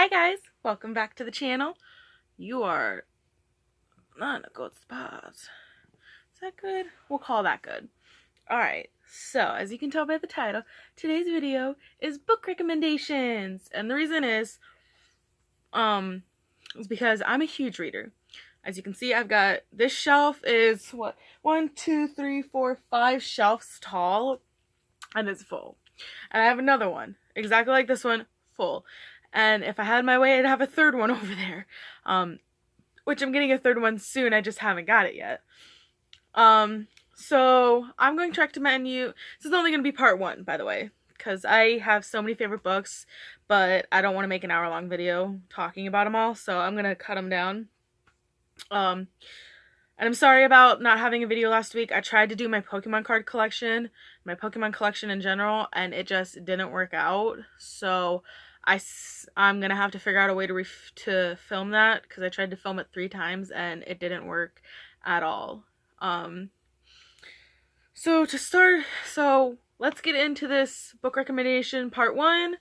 Hi guys, welcome back to the channel. You are not in a good spot. Is that good? We'll call that good. Alright, so as you can tell by the title, today's video is book recommendations. And the reason is because I'm a huge reader. As you can see, I've got, this shelf is what, 1, 2, 3, 4, 5 shelves tall, and it's full. And I have another one, exactly like this one, full. And if I had my way, I'd have a third one over there. Which I'm getting a third one soon, I just haven't got it yet. So I'm going to recommend you, this is only going to be part 1, by the way, because I have so many favorite books, but I don't want to make an hour-long video talking about them all, so I'm going to cut them down. And I'm sorry about not having a video last week. I tried to do my Pokemon card collection, my Pokemon collection in general, and it just didn't work out. So I'm gonna have to figure out a way to film that, because I tried to film it 3 times and it didn't work at all. So to start, let's get into this book recommendation part 1,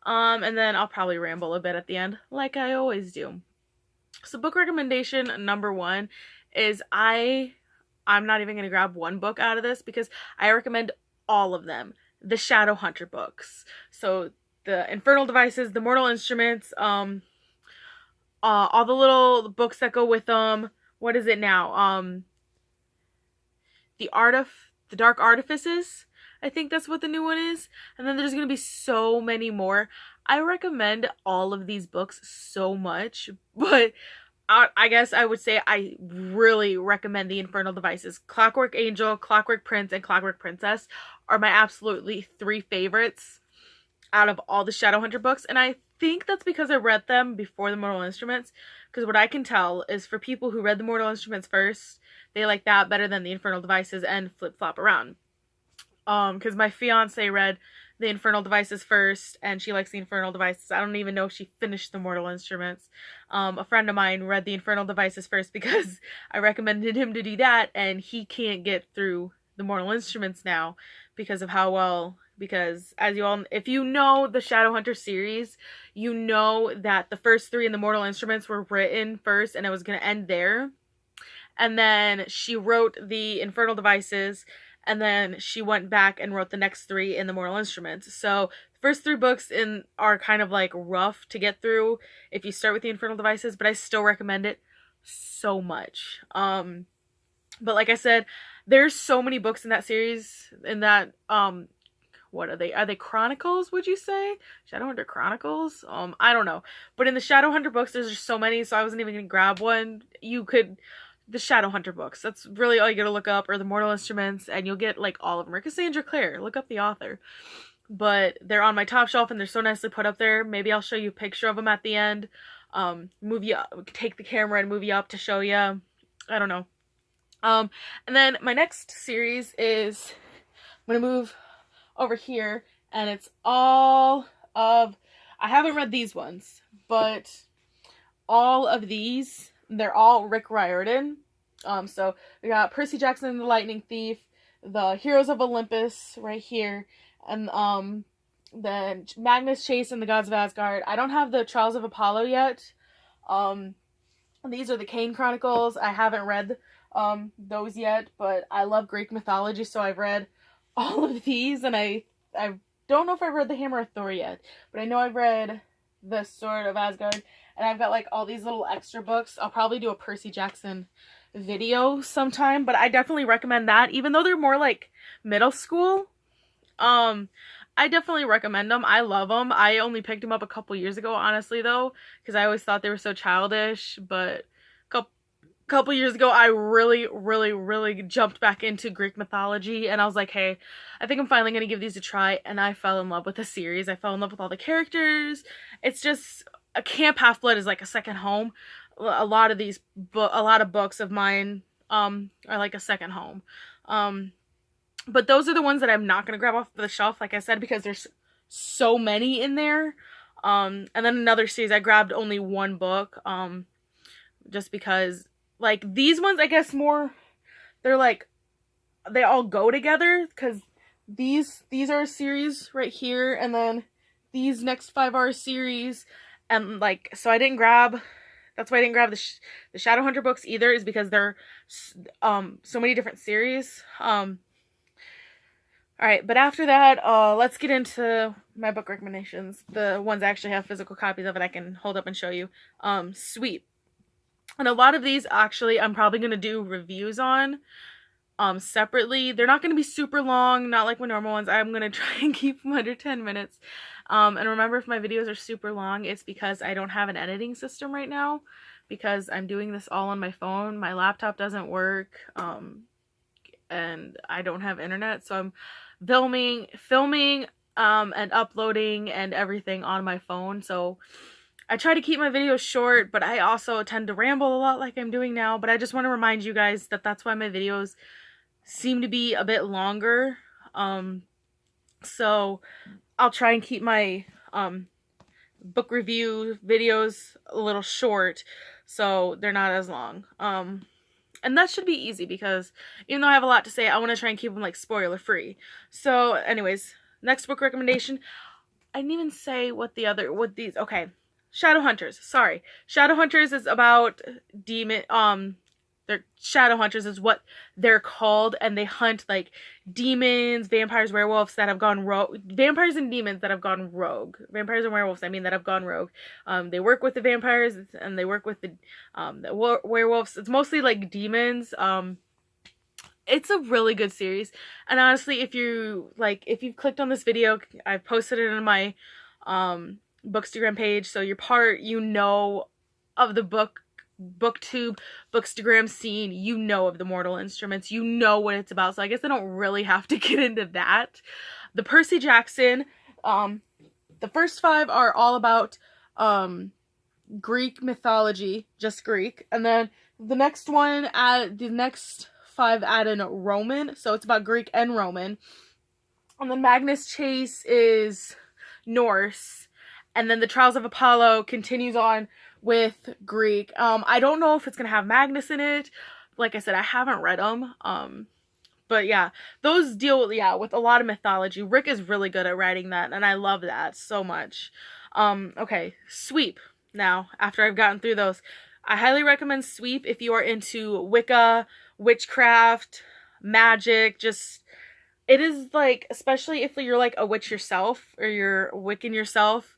and then I'll probably ramble a bit at the end, like I always do. So book recommendation number 1 is I'm not even gonna grab one book out of this because I recommend all of them. The Shadowhunter books. So the Infernal Devices, the Mortal Instruments, all the little books that go with them. What is it now? The Dark Artifices. I think that's what the new one is. And then there's going to be so many more. I recommend all of these books so much, but I guess I would say I really recommend the Infernal Devices. Clockwork Angel, Clockwork Prince, and Clockwork Princess are my absolutely 3 favorites out of all the Shadowhunter books, and I think that's because I read them before the Mortal Instruments, because what I can tell is for people who read the Mortal Instruments first, they like that better than the Infernal Devices and flip-flop around. Because my fiance read the Infernal Devices first, and she likes the Infernal Devices. I don't even know if she finished the Mortal Instruments. A friend of mine read the Infernal Devices first because I recommended him to do that, and he can't get through the Mortal Instruments now because of how well... Because, as you all, if you know the Shadowhunter series, you know that the first 3 in the Mortal Instruments were written first, and it was going to end there. And then she wrote the Infernal Devices, and then she went back and wrote the next 3 in the Mortal Instruments. So, the first 3 books are kind of like rough to get through if you start with the Infernal Devices, but I still recommend it so much. But like I said, there's so many books in that series, in that, what are they? Are they chronicles, would you say? Shadowhunter Chronicles? I don't know. But in the Shadowhunter books, there's just so many, so I wasn't even going to grab one. The Shadowhunter books, that's really all you gotta look up, or the Mortal Instruments, and you'll get, like, all of them. Or Cassandra Clare, look up the author. But they're on my top shelf, and they're so nicely put up there. Maybe I'll show you a picture of them at the end. Move you up, take the camera and move you up to show you. I don't know. And then my next series is, I'm gonna move over here, and it's all of, I haven't read these ones, but all of these, they're all Rick Riordan. So we got Percy Jackson and the Lightning Thief, the Heroes of Olympus right here, and the Magnus Chase and the Gods of Asgard. I don't have the Trials of Apollo yet. These are the Kane Chronicles. I haven't read those yet, but I love Greek mythology, so I've read all of these, and I don't know if I've read the Hammer of Thor yet, but I know I've read the Sword of Asgard, and I've got like all these little extra books. I'll probably do a Percy Jackson video sometime, but I definitely recommend that, even though they're more like middle school. I definitely recommend them. I love them. I only picked them up a couple years ago, honestly, though, because I always thought they were so childish, but couple years ago, I really jumped back into Greek mythology, and I was like, hey, I think I'm finally going to give these a try, and I fell in love with the series. I fell in love with all the characters. It's just, a Camp Half-Blood is like a second home. A lot of books of mine are like a second home. But those are the ones that I'm not going to grab off the shelf, like I said, because there's so many in there. And then another series, I grabbed only one book, just because, like, these ones, I guess more, they're like, they all go together, because these are a series right here, and then these next 5 are a series, And like, so I didn't grab, that's why I didn't grab the Shadowhunter books either, is because they're so many different series. All right, but after that, let's get into my book recommendations. The ones I actually have physical copies of it I can hold up and show you. Sweep. And a lot of these actually I'm probably going to do reviews on separately. They're not going to be super long, not like my normal ones. I'm going to try and keep them under 10 minutes. And remember, if my videos are super long, it's because I don't have an editing system right now, because I'm doing this all on my phone. My laptop doesn't work, and I don't have internet, so I'm filming and uploading and everything on my phone. So I try to keep my videos short, but I also tend to ramble a lot like I'm doing now. But I just want to remind you guys that that's why my videos seem to be a bit longer. So I'll try and keep my book review videos a little short, so they're not as long. And that should be easy, because even though I have a lot to say, I want to try and keep them like spoiler free. So anyways, next book recommendation. I didn't even say what these, okay. Shadowhunters, sorry. Shadowhunters is about they're Shadowhunters is what they're called, and they hunt like demons, vampires, werewolves that have gone rogue. Vampires and demons that have gone rogue. Vampires and werewolves, I mean, that have gone rogue. They work with the vampires and they work with the werewolves. It's mostly like demons. It's a really good series, and honestly, if you've clicked on this video, I've posted it in my Bookstagram page, so you're of the booktube bookstagram scene, of the Mortal Instruments, what it's about, so I guess I don't really have to get into that. The Percy Jackson, the first 5 are all about Greek mythology, just Greek, and then the next 5 add in Roman, so it's about Greek and Roman. And then Magnus Chase is Norse, and then the Trials of Apollo continues on with Greek. I don't know if it's gonna have Magnus in it. Like I said, I haven't read them. But yeah, those deal with a lot of mythology. Rick is really good at writing that, and I love that so much. Okay, Sweep. Now, after I've gotten through those, I highly recommend Sweep if you are into Wicca, witchcraft, magic. It is like, especially if you're like a witch yourself, or you're Wiccan yourself,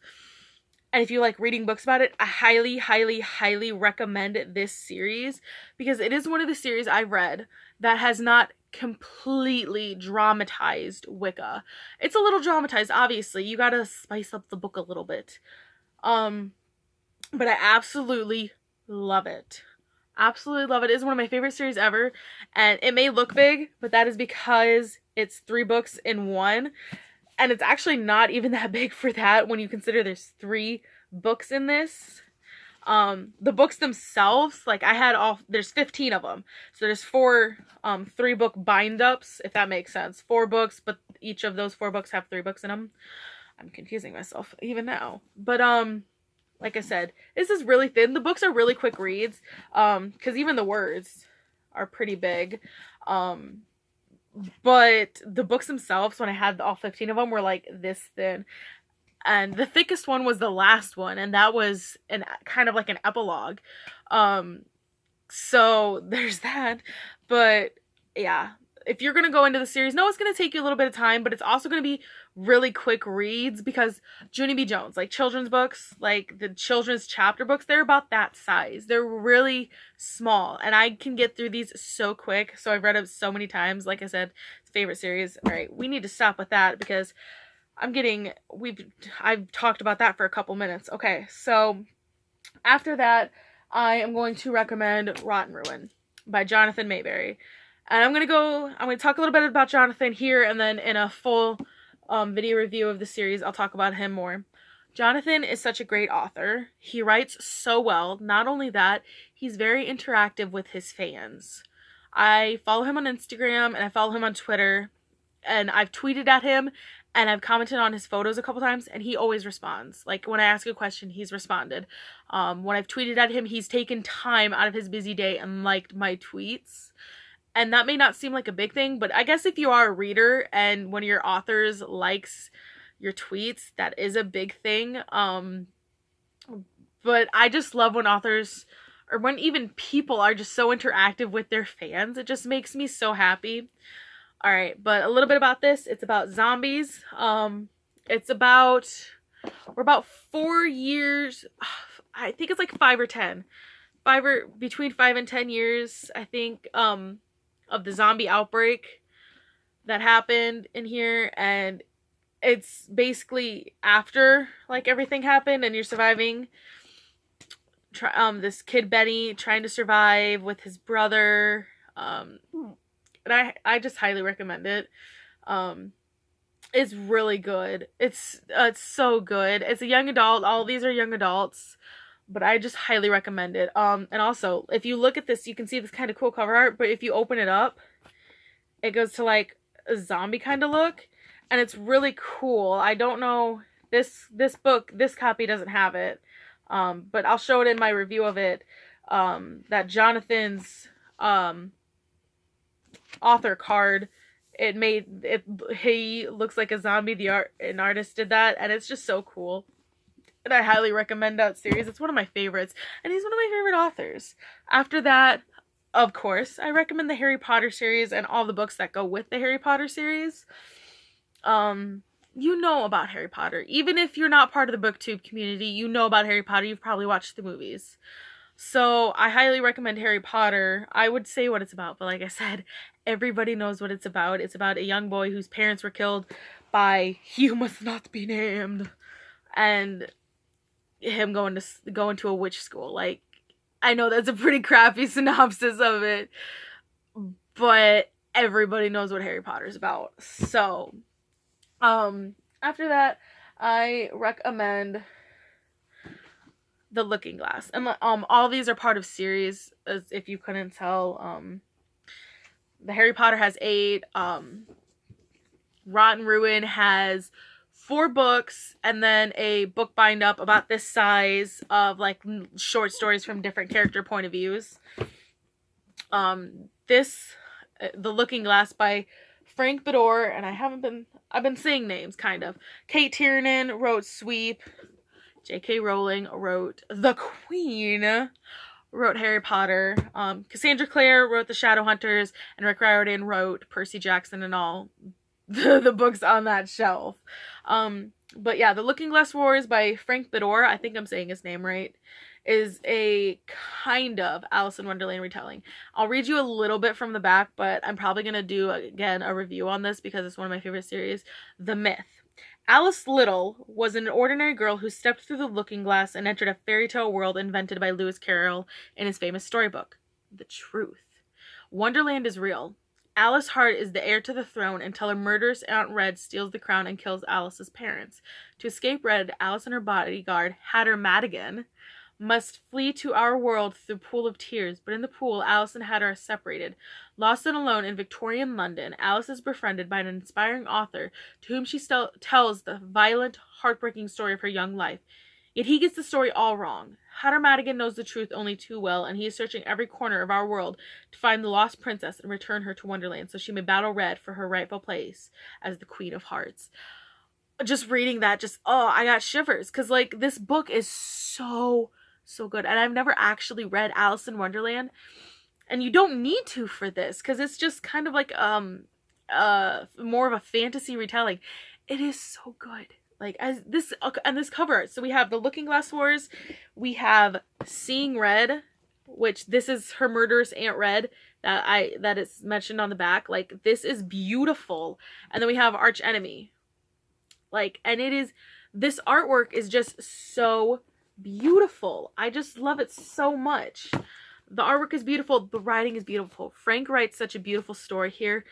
and if you like reading books about it, I highly, highly, highly recommend this series, because it is one of the series I've read that has not completely dramatized Wicca. It's a little dramatized, obviously. You gotta spice up the book a little bit. But I absolutely love it. Absolutely love it. It is one of my favorite series ever, and it may look big, but that is because it's 3 books in one. And it's actually not even that big for that when you consider there's 3 books in this. The books themselves, like there's 15 of them. So there's 4 3-book bind-ups, if that makes sense. 4 books, but each of those 4 books have 3 books in them. I'm confusing myself even now. But like I said, this is really thin. The books are really quick reads, because even the words are pretty big. But the books themselves, when I had all 15 of them, were like this thin. And the thickest one was the last one, and that was kind of like an epilogue. So there's that. But yeah, if you're going to go into the series, no, it's going to take you a little bit of time, but it's also going to be really quick reads, because Junie B. Jones, like children's books, like the children's chapter books, they're about that size. They're really small, and I can get through these so quick. So I've read it so many times. Like I said, favorite series. All right, we need to stop with that, because I've talked about that for a couple minutes. Okay, so after that, I am going to recommend Rotten Ruin by Jonathan Mayberry. And I'm going to talk a little bit about Jonathan here, and then in a full video review of the series, I'll talk about him more. Jonathan is such a great author. He writes so well. Not only that, he's very interactive with his fans. I follow him on Instagram, and I follow him on Twitter, and I've tweeted at him, and I've commented on his photos a couple times, and he always responds. Like, when I ask a question, he's responded. When I've tweeted at him, he's taken time out of his busy day and liked my tweets. And that may not seem like a big thing, but I guess if you are a reader and one of your authors likes your tweets, that is a big thing. But I just love when authors, or when even people are just so interactive with their fans. It just makes me so happy. All right, but a little bit about this. It's about zombies. It's about, we're about 4 years. I think it's like 5 or 10. Between 5 and 10 years, I think, of the zombie outbreak that happened in here. And it's basically after, like, everything happened and you're surviving. This kid Benny trying to survive with his brother. And I just highly recommend it. It's really good. It's so good. It's a young adult. All these are young adults, but I just highly recommend it. And also, if you look at this, you can see this kind of cool cover art, but if you open it up, it goes to like a zombie kind of look, and it's really cool. I don't know, this copy doesn't have it, but I'll show it in my review of it. That Jonathan's author card, he looks like a zombie. An artist did that, and it's just so cool. And I highly recommend that series. It's one of my favorites, and he's one of my favorite authors. After that, of course, I recommend the Harry Potter series and all the books that go with the Harry Potter series. You know about Harry Potter. Even if you're not part of the BookTube community, you know about Harry Potter. You've probably watched the movies. So I highly recommend Harry Potter. I would say what it's about, but like I said, everybody knows what it's about. It's about a young boy whose parents were killed by "You Must Not Be Named," and him going to a witch school. Like, I know that's a pretty crappy synopsis of it, but everybody knows what Harry Potter's about. So, after that, I recommend The Looking Glass. And all these are part of series, as if you couldn't tell. The Harry Potter has 8. Rotten Ruin has 4 books, and then a book bind up about this size of like short stories from different character point of views. The Looking Glass by Frank Bador, and I've been saying names kind of. Kate Tiernan wrote Sweep. J.K. Rowling wrote The Queen, wrote Harry Potter. Cassandra Clare wrote The Shadowhunters, and Rick Riordan wrote Percy Jackson and all the books on that shelf. But yeah, The Looking Glass Wars by Frank Bador, I think I'm saying his name right, is a kind of Alice in Wonderland retelling. I'll read you a little bit from the back, but I'm probably going to do, again, a review on this because it's one of my favorite series. The Myth. Alice Little was an ordinary girl who stepped through the looking glass and entered a fairy tale world invented by Lewis Carroll in his famous storybook, The Truth. Wonderland is real. Alice Hart is the heir to the throne until her murderous Aunt Red steals the crown and kills Alice's parents. To escape Red, Alice and her bodyguard, Hatter Madigan, must flee to our world through the Pool of Tears, but in the pool, Alice and Hatter are separated. Lost and alone in Victorian London, Alice is befriended by an inspiring author to whom she tells the violent, heartbreaking story of her young life. Yet he gets the story all wrong. Hatter Madigan knows the truth only too well, and he is searching every corner of our world to find the lost princess and return her to Wonderland so she may battle Red for her rightful place as the Queen of Hearts. Just reading that, I got shivers, because, like, this book is so good, and I've never actually read Alice in Wonderland, and you don't need to for this, because it's just kind of like more of a fantasy retelling. It is so good. Like, as this and this cover art. So we have The Looking Glass Wars, we have Seeing Red, which this is her murderous Aunt Red that is mentioned on the back. Like, this is beautiful. And then we have Arch Enemy. Like, and this artwork is just so beautiful. I just love it so much. The artwork is beautiful. The writing is beautiful. Frank writes such a beautiful story here.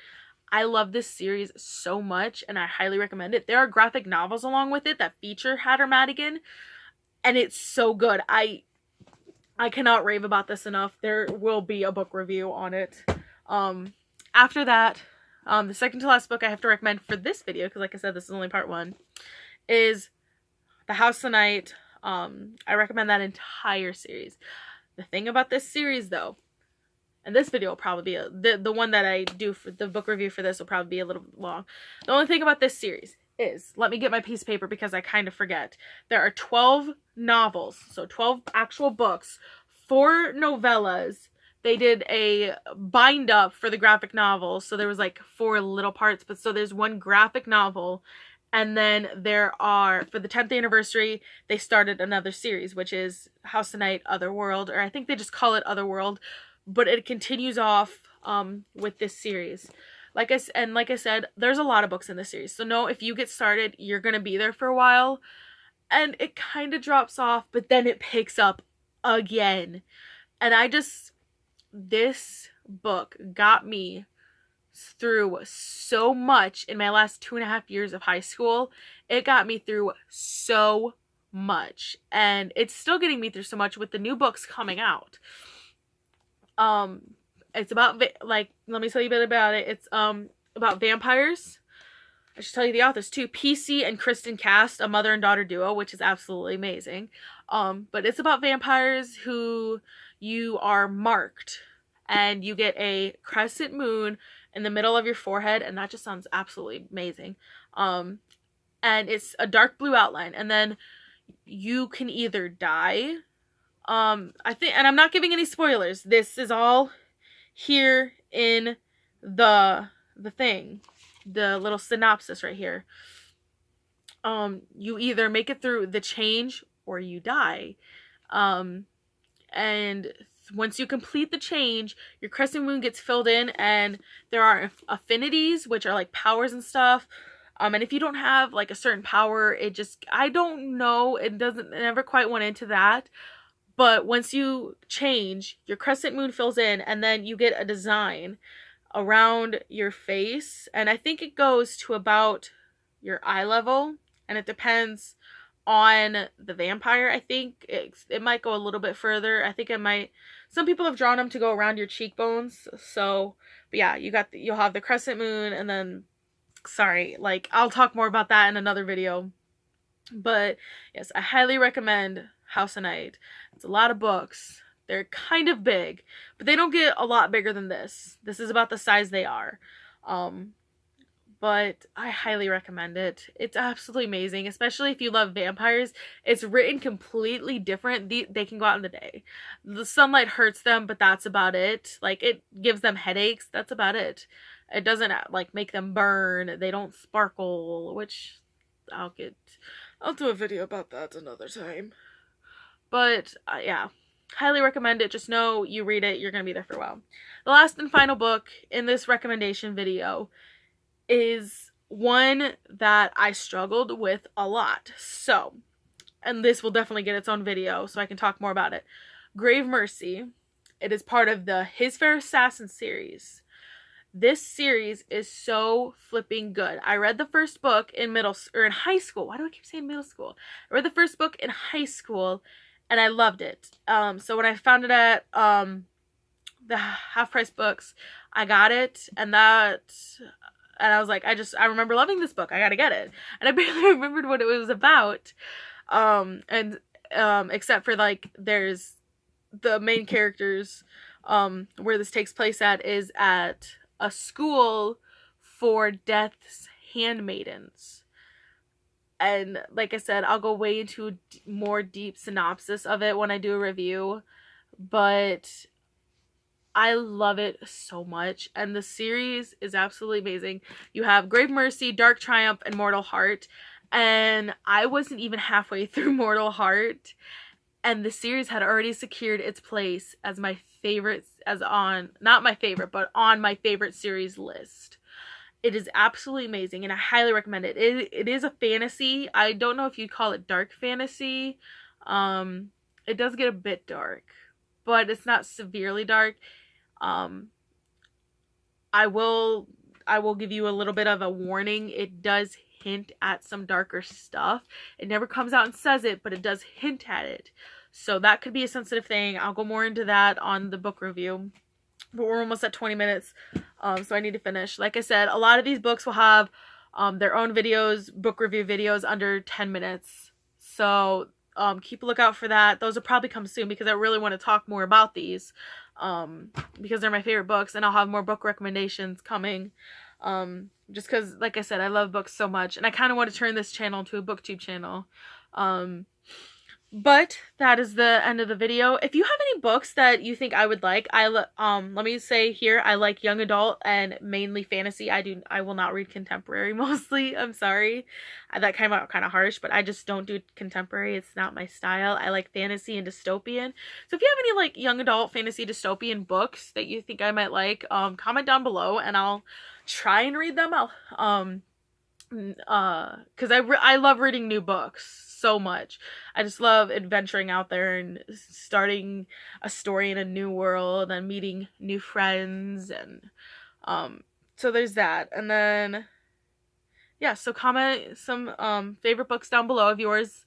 I love this series so much, and I highly recommend it. There are graphic novels along with it that feature Hatter Madigan, and it's so good. I cannot rave about this enough. There will be a book review on it. After that, the second to last book I have to recommend for this video, because like I said, this is only part 1, is The House of Night. I recommend that entire series. The thing about this series, though, and this video will probably be the one that I do for the book review for this will probably be a little long. The only thing about this series, is, let me get my piece of paper because I kind of forget. There are 12 novels, so 12 actual books, 4 novellas. They did a bind up for the graphic novel, so there was like 4 little parts, but so there's 1 graphic novel, and then there are, for the 10th anniversary, they started another series, which is House of Night, Otherworld, or I think they just call it Otherworld, but it continues off with this series. Like I said, there's a lot of books in this series. So no, if you get started, you're going to be there for a while. And it kind of drops off, but then it picks up again. And this book got me through so much in my last 2.5 years of high school. It got me through so much. And it's still getting me through so much with the new books coming out. It's about, like, let me tell you a bit about it. It's about vampires. I should tell you the authors too. PC and Kristen Cast, a mother and daughter duo, which is absolutely amazing. But it's about vampires who you are marked, and you get a crescent moon in the middle of your forehead, and that just sounds absolutely amazing. And it's a dark blue outline, and then you can either die. I think, and I'm not giving any spoilers. This is all here in the thing, the little synopsis right here. You either make it through the change or you die. And once you complete the change, your crescent moon gets filled in, and there are affinities, which are like powers and stuff. And if you don't have like a certain power, I don't know, it never quite went into that. But once you change, your crescent moon fills in, and then you get a design around your face. And I think it goes to about your eye level, and it depends on the vampire. I think it might go a little bit further. I think it might, some people have drawn them to go around your cheekbones. So, but yeah, you'll have the crescent moon, and then, sorry, like, I'll talk more about that in another video. But yes, I highly recommend House of Night. It's a lot of books. They're kind of big, but they don't get a lot bigger than this. This is about the size they are. But I highly recommend it. It's absolutely amazing, especially if you love vampires. It's written completely different. They can go out in the day. The sunlight hurts them, but that's about it. Like, it gives them headaches. That's about it. It doesn't, like, make them burn. They don't sparkle, which I'll do a video about that another time. But, yeah, highly recommend it. Just know you read it, you're going to be there for a while. The last and final book in this recommendation video is one that I struggled with a lot. So, and this will definitely get its own video so I can talk more about it. Grave Mercy. It is part of the His Fair Assassin series. This series is so flipping good. I read the first book in high school. Why do I keep saying middle school? I read the first book in high school, and I loved it. So when I found it at the half-price books, I got it, and I was like, I remember loving this book. I gotta get it. And I barely remembered what it was about. Except for, like, there's the main characters, where this takes place is at a school for Death's handmaidens. And like I said, I'll go way into a more deep synopsis of it when I do a review. But I love it so much, and the series is absolutely amazing. You have Grave Mercy, Dark Triumph, and Mortal Heart, and I wasn't even halfway through Mortal Heart, and the series had already secured its place as my favorite, not my favorite, but on my favorite series list. It is absolutely amazing, and I highly recommend it. It is a fantasy. I don't know if you'd call it dark fantasy. It does get a bit dark, but it's not severely dark. I will give you a little bit of a warning. It does hint at some darker stuff. It never comes out and says it, but it does hint at it. So that could be a sensitive thing. I'll go more into that on the book review. But we're almost at 20 minutes, so I need to finish. Like I said, a lot of these books will have their own videos, book review videos under 10 minutes. So keep a lookout for that. Those will probably come soon because I really want to talk more about these because they're my favorite books, and I'll have more book recommendations coming. Just because, like I said, I love books so much, and I kind of want to turn this channel into a booktube channel. But that is the end of the video. If you have any books that you think I would like, let me say here, I like young adult and mainly fantasy. I will not read contemporary mostly. I'm sorry. That came out kind of harsh, but I just don't do contemporary. It's not my style. I like fantasy and dystopian. So if you have any like young adult fantasy dystopian books that you think I might like, comment down below and I'll try and read them. Because I love reading new books so much. I just love adventuring out there and starting a story in a new world and meeting new friends, and so there's that. And then yeah, so comment some favorite books down below of yours.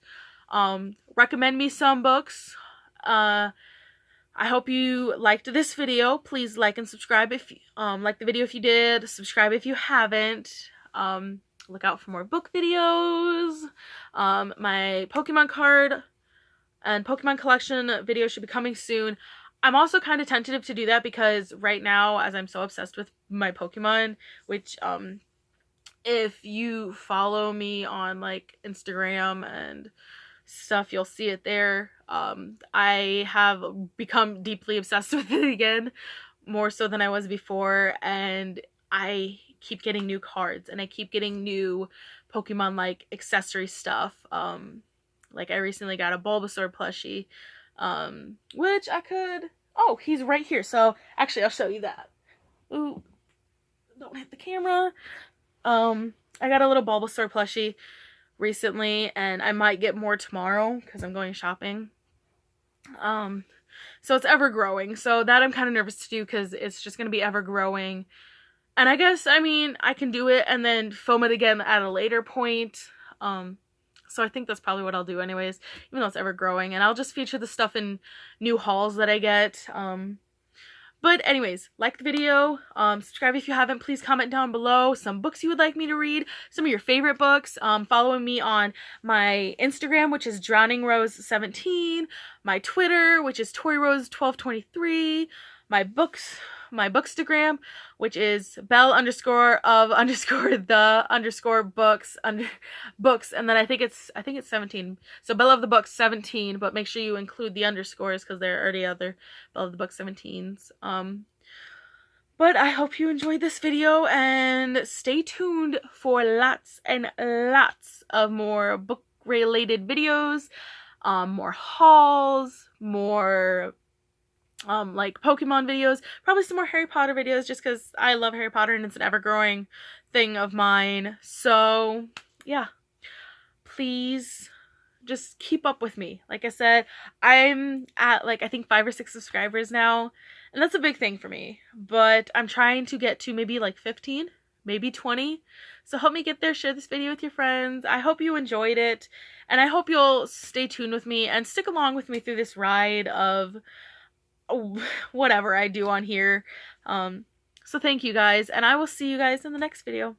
Recommend me some books. I hope you liked this video. Please like and subscribe if like the video if you did. Subscribe if you haven't. Look out for more book videos. My Pokemon card and Pokemon collection video should be coming soon. I'm also kind of tentative to do that because right now, as I'm so obsessed with my Pokemon, which if you follow me on like Instagram and stuff, you'll see it there. I have become deeply obsessed with it again, more so than I was before, and I keep getting new cards and I keep getting new Pokemon like accessory stuff. Like I recently got a Bulbasaur plushie, which I could, oh, he's right here. So actually I'll show you that. Ooh, don't hit the camera. I got a little Bulbasaur plushie recently and I might get more tomorrow because I'm going shopping. So it's ever growing. So that I'm kind of nervous to do because it's just going to be ever growing. And I guess, I mean, I can do it and then film it again at a later point. So I think that's probably what I'll do anyways, even though it's ever growing. And I'll just feature the stuff in new hauls that I get. But anyways, like the video, subscribe if you haven't, please comment down below some books you would like me to read, some of your favorite books. Follow me on my Instagram, which is DrowningRose17, my Twitter, which is ToryRose1223, my Bookstagram, which is Belle_of_the_books and then I think it's 17. So Belle of the Books 17, but make sure you include the underscores because there are already other Belle of the Books 17s. But I hope you enjoyed this video and stay tuned for lots and lots of more book related videos, more hauls, more like Pokemon videos, probably some more Harry Potter videos just because I love Harry Potter and it's an ever-growing thing of mine. So yeah, please just keep up with me. Like I said, I'm at like I think 5 or 6 subscribers now, and that's a big thing for me, but I'm trying to get to maybe like 15, maybe 20. So help me get there. Share this video with your friends. I hope you enjoyed it, and I hope you'll stay tuned with me and stick along with me through this ride of whatever I do on here. So thank you guys, and I will see you guys in the next video.